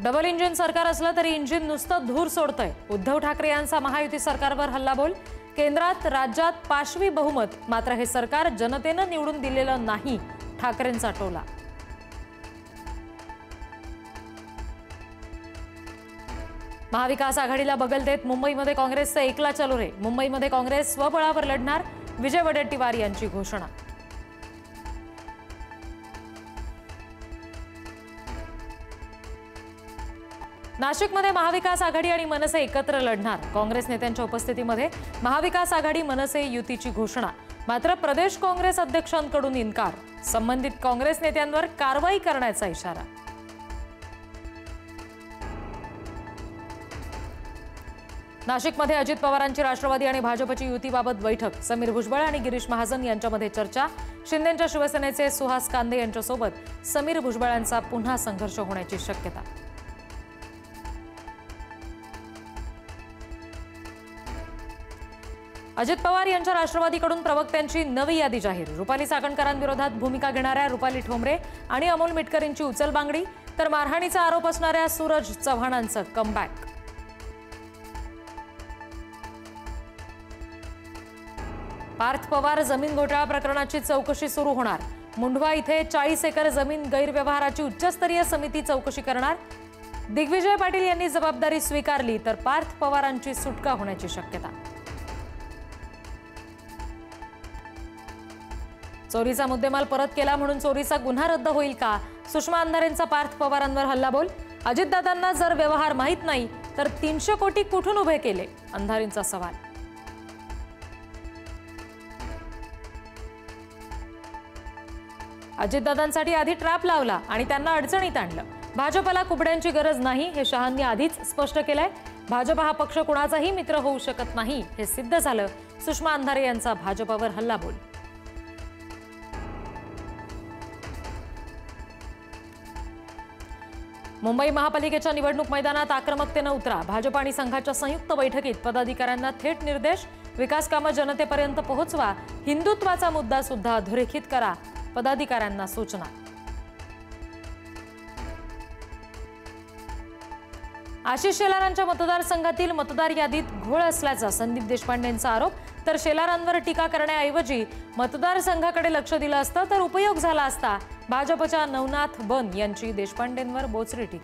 Double engine सरकार असलं तरी इंजिन नुसतं धूर सोडतंय। उद्धव ठाकरे यांचा महायुती सरकारवर हल्लाबोल। केंद्रात राज्यात पाशवी बहुमत, मात्र हे सरकार जनतेनं निवडून दिलेलं नाही, ठाकरेंचा टोला। महाविकास आघाडीला बगल देत मुंबईमध्ये काँग्रेसचं एकला चलो रे। मुंबईमध्ये काँग्रेस स्वबळावर लढणार, विजय वडेट्टीवार यांची घोषणा। नाशिकमध्ये महाविकास आघाडी आणि मनसे एकत्र लढणार। काँग्रेस नेत्यांच्या उपस्थितीमध्ये महाविकास आघाडी मनसे युतीची घोषणा, मात्र प्रदेश काँग्रेस अध्यक्षांकडून इन्कार। संबंधित काँग्रेस नेत्यांवर कारवाई करण्याचा इशारा। नाशिकमध्ये अजित पवारांची राष्ट्रवादी आणि भाजपची युतीबाबत बैठक। समीर भुजबळ आणि गिरीश महाजन यांच्यामध्ये चर्चा। शिंदेंच्या शिवसेनेचे सुहास कांदे यांच्यासोबत समीर भुजबळांचा पुन्हा संघर्ष होण्याची शक्यता। अजित पवार यांच्या राष्ट्रवादीकडून प्रवक्त्यांची नवी यादी जाहीर। रुपाली चाकणकरांविरोधात भूमिका घेणाऱ्या रुपाली ठोंबरे आणि अमोल मिटकरींची उचलबांगडी, तर मारहाणीचा आरोप असणाऱ्या सूरज चव्हाणांचं कमबॅक। पार्थ पवार जमीन घोटाळा प्रकरणाची चौकशी सुरू होणार। मुंढवा इथे 40 एकर जमीन गैरव्यवहाराची उच्चस्तरीय समिती चौकशी करणार। दिग्विजय पाटील यांनी जबाबदारी स्वीकारली तर पार्थ पवारांची सुटका होण्याची शक्यता। चोरीचा मुद्देमाल परत केला म्हणून चोरीचा गुन्हा रद्द होईल का? सुषमा अंधारेंचा पार्थ पवारांवर हल्लाबोल। अजितदादांना जर व्यवहार माहीत नाही तर 300 कोटी कुठून उभे केले? अंधारेंचा सवाल। अजितदादांसाठी आधी ट्रॅप लावला आणि त्यांना अडचणीत आणलं। भाजपला कुबड्यांची गरज नाही हे शहांनी आधीच स्पष्ट केलंय। भाजप हा पक्ष कुणाचाही मित्र होऊ शकत नाही हे सिद्ध झालं। सुषमा अंधारे यांचा भाजपवर हल्लाबोल। मुंबई महापालिकेच्या निवडणूक मैदानात आक्रमकतेने उतरा। भाजप आणि संघाच्या संयुक्त बैठकीत पदाधिकाऱ्यांना थेट निर्देश। विकास कामं जनतेपर्यंत पोहोचवा। हिंदुत्वाचा मुद्दा सुद्धा अधोरेखित करा, पदाधिकाऱ्यांना सूचना। आशिष शेलारांच्या मतदारसंघातील मतदार यादीत घोळ असल्याचा संदीप देशपांडेंचा आरोप। तर शेलारांवर टीका करण्याऐवजी मतदारसंघाकडे लक्ष दिलं असतं तर उपयोग झाला असता। भाजपच्या नवनाथ बन यांची देशपांडेंवर बोचरी टीका।